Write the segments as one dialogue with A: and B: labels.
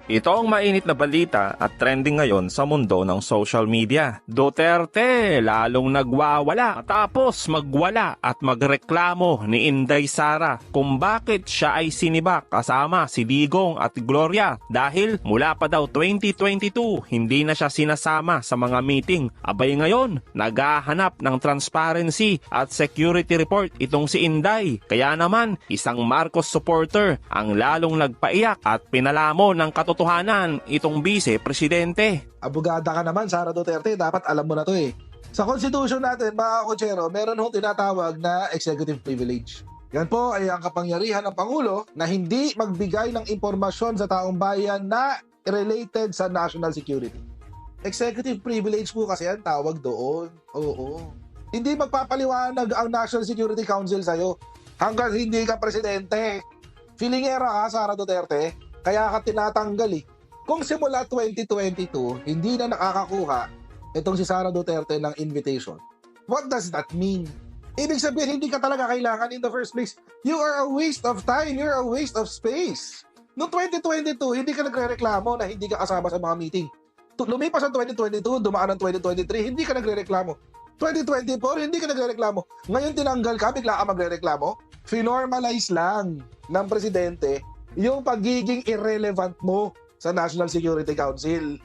A: Ito ang mainit na balita at trending ngayon sa mundo ng social media. Duterte lalong nagwawala tapos magwala at magreklamo ni Inday Sara kung bakit siya ay sinibak kasama si Digong at Gloria dahil mula pa daw 2022 hindi na siya sinasama sa mga meeting. Abay ngayon, naghahanap ng transparency at security report itong si Inday. Kaya naman, isang Marcos supporter ang lalong nagpaiyak at pinalamo ng katotohanan itong vice-presidente.
B: Abogada ka naman, Sara Duterte, dapat alam mo na to eh. Sa konstitusyon natin, mga kotsero, meron hong tinatawag na executive privilege. Yan po ay ang kapangyarihan ng Pangulo na hindi magbigay ng impormasyon sa taong bayan na related sa national security. Executive privilege po kasi ang tawag doon. Oo. Hindi magpapaliwanag ang National Security Council sa'yo hanggang hindi ka presidente. Feelingera ka, Sara Duterte. Kaya ka tinatanggal eh. Kung simula 2022, hindi na nakakakuha itong si Sara Duterte ng invitation. What does that mean? Ibig sabihin, hindi ka talaga kailangan in the first place. You are a waste of time. You're a waste of space. Noong 2022, hindi ka nagre-reklamo na hindi ka kasama sa mga meeting. Lumipas ang 2022, dumaan ang 2023, hindi ka nagre-reklamo. 2024, hindi ka nagre-reklamo. Ngayon tinanggal ka, bigla ka magre-reklamo. Finormalize lang ng presidente yung pagiging irrelevant mo sa National Security Council.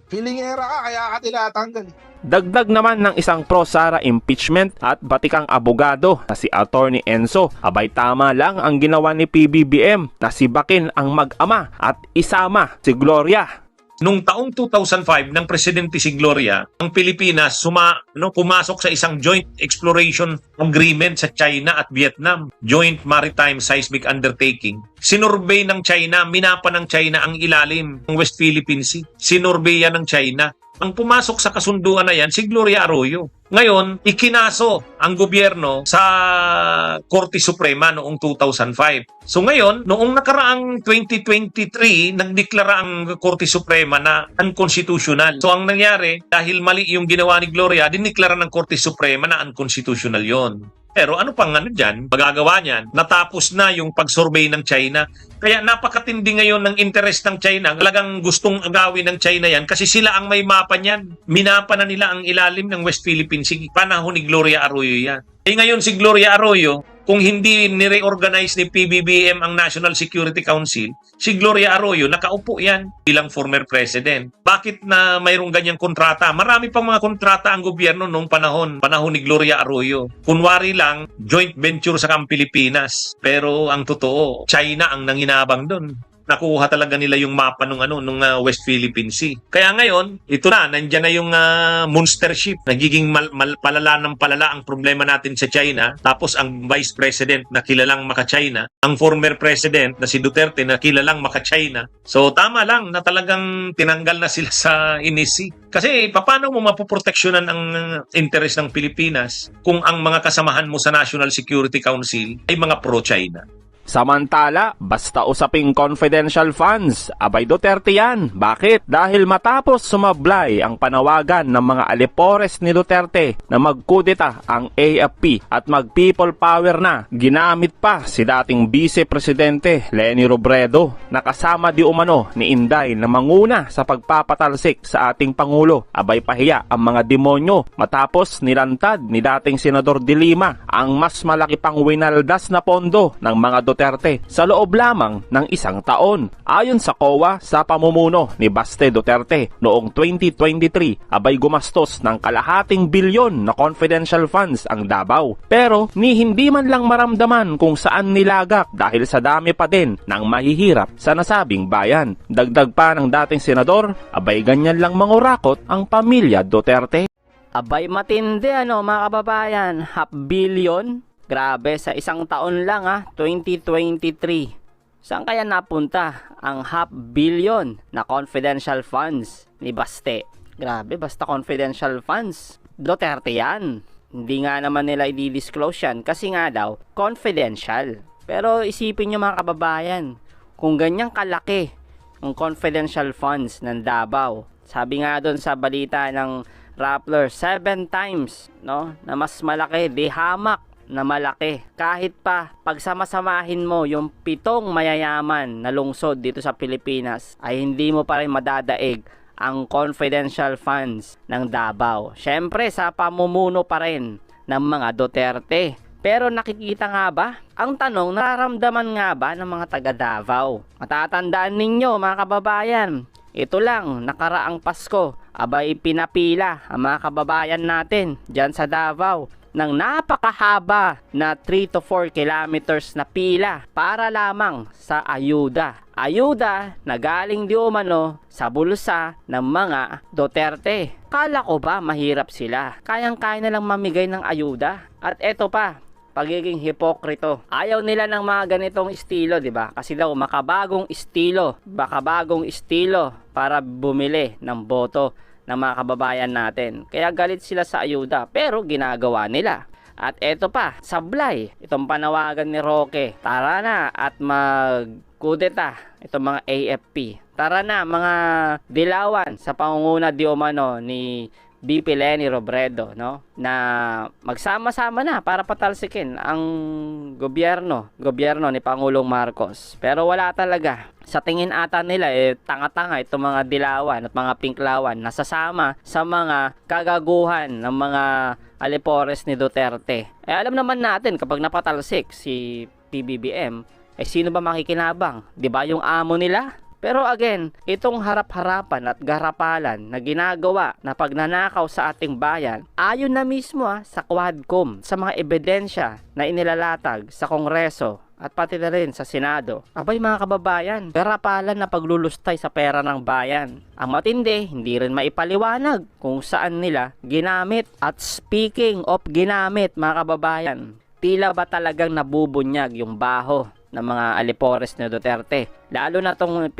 B: Feelingera ka, kaya ka tinatanggal.
A: Dagdag naman ng isang pro-Sara impeachment at batikang abogado na si Attorney Enzo. Abay tama lang ang ginawa ni PBBM na sibakin ang mag-ama at isama si Gloria.
C: Nung taong 2005 ng presidente si Gloria, ang Pilipinas pumasok sa isang joint exploration agreement sa China at Vietnam, Joint Maritime Seismic Undertaking. Sinurbay ng China, minapa ng China ang ilalim ng West Philippine Sea. Sinurbay yan ng China. Ang pumasok sa kasunduan na yan si Gloria Arroyo. Ngayon, ikinaso ang gobyerno sa Korte Suprema noong 2005. So ngayon, noong nakaraang 2023, nagdeklara ang Korte Suprema na unconstitutional. So ang nangyari, dahil mali yung ginawa ni Gloria, dineklara ng Korte Suprema na unconstitutional yon. Pero ano pang dyan, magagawa niyan, natapos na yung pag-survey ng China. Kaya napakatindi ngayon ng interest ng China. Talagang gustong agawin ng China yan kasi sila ang may mapa niyan. Minapa na nila ang ilalim ng West Philippine Sea. Panahon ni Gloria Arroyo yan. Ngayon si Gloria Arroyo, kung hindi ni-reorganize ni PBBM ang National Security Council, si Gloria Arroyo, nakaupo yan bilang former president. Bakit na mayroong ganyang kontrata? Marami pang mga kontrata ang gobyerno noong panahon ni Gloria Arroyo. Kunwari lang, joint venture sa Pilipinas. Pero ang totoo, China ang nanginabang doon. Nakuha talaga nila yung mapa nung West Philippine Sea. Kaya ngayon, ito na, nandiyan na yung monster ship. Nagiging palala ng palala ang problema natin sa China. Tapos ang Vice President na kilalang maka-China, ang former President na si Duterte na kilalang maka-China. So tama lang na talagang tinanggal na sila sa NSC. Kasi paano mo mapoproteksyonan ang interest ng Pilipinas kung ang mga kasamahan mo sa National Security Council ay mga pro-China?
A: Samantala, basta usaping confidential funds, abay Duterte yan. Bakit? Dahil matapos sumablay ang panawagan ng mga alipores ni Duterte na magkudeta ang AFP at mag-people power na, ginamit pa si dating vice-presidente Leni Robredo na kasama di umano ni Inday na manguna sa pagpapatalsik sa ating Pangulo. Abay pahiya ang mga demonyo matapos nilantad ni dating Senador De Lima ang mas malaki pang winaldas na pondo ng mga Duterte sa loob lamang ng isang taon. Ayon sa COA, sa pamumuno ni Baste Duterte noong 2023, abay gumastos ng kalahating bilyon na confidential funds ang Davao. Pero hindi man lang maramdaman kung saan nilagak dahil sa dami pa din ng mahihirap sa nasabing bayan. Dagdag pa ng dating senador, abay ganyan lang mangurakot ang pamilya Duterte.
D: Abay matindi mga kababayan, $500 billion. Grabe, sa isang taon lang 2023. Saan kaya napunta ang $500 billion na confidential funds ni Baste? Grabe, basta confidential funds. Duterte yan. Hindi nga naman nila i-disclose yan kasi nga daw, confidential. Pero isipin nyo mga kababayan, kung ganyang kalaki ang confidential funds ng Davao, sabi nga doon sa balita ng Rappler, 7 times na mas malaki, di hamak na malaki. Kahit pa pagsamasamahin mo yung 7 mayayaman na lungsod dito sa Pilipinas, ay hindi mo pa rin madadaig ang confidential funds ng Davao. Syempre sa pamumuno pa rin ng mga Duterte. Pero nakikita nga ba? Ang tanong, nararamdaman nga ba ng mga taga Davao? Matatandaan ninyo mga kababayan, ito lang, nakaraang Pasko, abay pinapila ang mga kababayan natin dyan sa Davao ng napakahaba na 3 to 4 kilometers na pila para lamang sa ayuda. Ayuda na galing di umano sa bulsa ng mga Duterte. Kala ko ba mahirap sila? Kayang-kaya nilang mamigay ng ayuda? At eto pa, pagiging hipokrito. Ayaw nila ng mga ganitong estilo, di ba? Kasi daw makabagong estilo para bumili ng boto ng mga kababayan natin. Kaya galit sila sa ayuda, pero ginagawa nila. At eto pa, sablay, itong panawagan ni Roque. Tara na at magkudeta itong mga AFP. Tara na mga dilawan sa pangunguna di umano ni BP Leni Robredo, no? Na magsama-sama na para patalsikin ang gobyerno ni Pangulong Marcos. Pero wala talaga. Sa tingin ata nila, tanga-tanga itong mga dilawan at mga pinklawan nasasama sa mga kagaguhan ng mga alipores ni Duterte. Alam naman natin kapag napatalsik si PBBM, sino ba makikinabang? 'Di ba yung amo nila? Pero again, itong harap-harapan at garapalan na ginagawa na pagnanakaw sa ating bayan, ayon na mismo sa Quadcom, sa mga ebidensya na inilalatag sa Kongreso at pati na rin sa Senado. Abay mga kababayan, garapalan na paglulustay sa pera ng bayan. Ang matindi, hindi rin maipaliwanag kung saan nila ginamit. At speaking of ginamit mga kababayan, tila ba talagang nabubunyag yung baho ng mga alipores ni Duterte, lalo na itong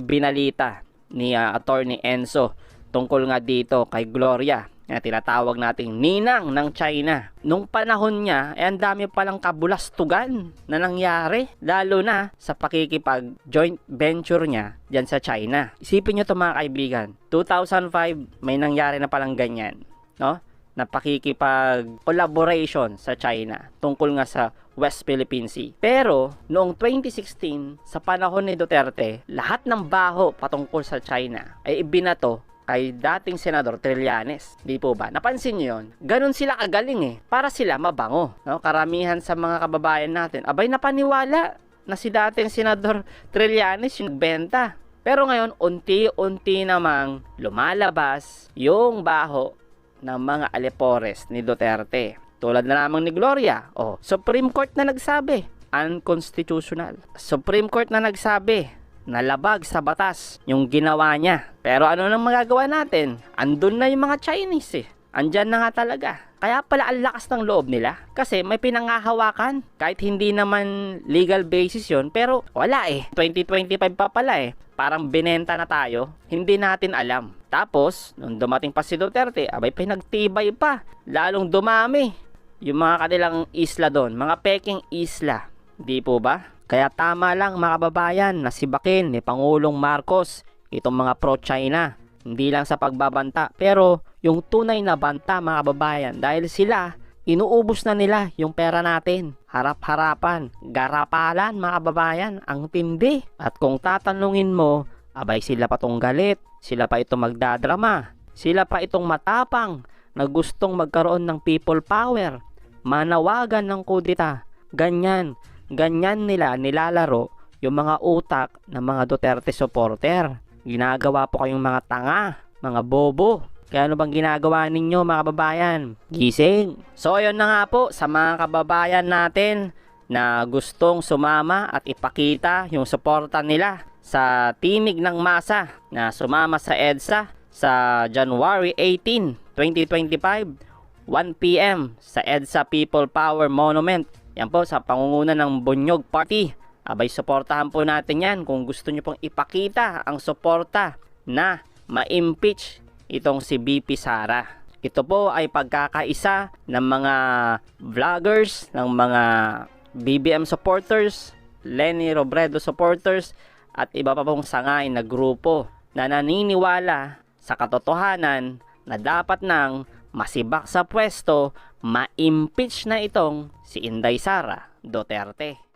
D: binalita ni Attorney Enzo tungkol nga dito kay Gloria na tinatawag nating ninang ng China. Nung panahon niya, ang dami palang kabulastugan na nangyari, lalo na sa pakikipag joint venture niya dyan sa China. Isipin nyo ito mga kaibigan, 2005 may nangyari na palang ganyan, no? Na pakikipag collaboration sa China tungkol nga sa West Philippine Sea. Pero noong 2016 sa panahon ni Duterte, lahat ng baho patungkol sa China ay ibinato kay dating Senador Trillanes. Di po ba? Napansin niyo yon? Ganon sila kagaling para sila mabango, no? Karamihan sa mga kababayan natin abay napaniwala na si dating Senador Trillanes yung nagbenta. Pero ngayon unti-unti namang lumalabas yung baho ng mga alipores ni Duterte. Tulad na lamang ni Gloria. Supreme Court na nagsabi, unconstitutional. Supreme Court na nagsabi, nalabag sa batas yung ginawa niya. Pero ano nang magagawa natin? Andun na yung mga Chinese Andyan na nga talaga. Kaya pala ang lakas ng loob nila. Kasi may pinangahawakan. Kahit hindi naman legal basis yon, pero wala 2025 pa pala Parang binenta na tayo. Hindi natin alam. Tapos, nung dumating pa si Duterte, abay pinagtibay pa. Lalong dumami yung mga kanilang isla doon. Mga peking isla. Di po ba? Kaya tama lang mga kababayan na sibakin ni Pangulong Marcos itong mga pro-China. Hindi lang sa pagbabanta, pero yung tunay na banta mga kababayan, dahil sila inuubos na nila yung pera natin. Harap-harapan, garapalan mga kababayan, ang tindi. At kung tatanungin mo, abay sila pa tong galit, sila pa itong magdadrama, sila pa itong matapang na gustong magkaroon ng people power, manawagan ng kudeta. Ganyan nila nilalaro yung mga utak ng mga Duterte supporter. Ginagawa po kayong mga tanga, mga bobo. Kaya ano bang ginagawa ninyo mga kababayan? Gising! So ayun na nga po sa mga kababayan natin na gustong sumama at ipakita yung suporta nila sa tinig ng masa na sumama sa EDSA sa January 18, 2025, 1 p.m. sa EDSA People Power Monument. Yan po sa pangunguna ng Bunyog Party. Abay, suportahan po natin yan kung gusto nyo pong ipakita ang suporta na ma-impeach itong si BP Sara. Ito po ay pagkakaisa ng mga vloggers, ng mga BBM supporters, Leni Robredo supporters, at iba pa pong sangay na grupo na naniniwala sa katotohanan na dapat nang masibak sa pwesto, ma-impeach na itong si Inday Sara Duterte.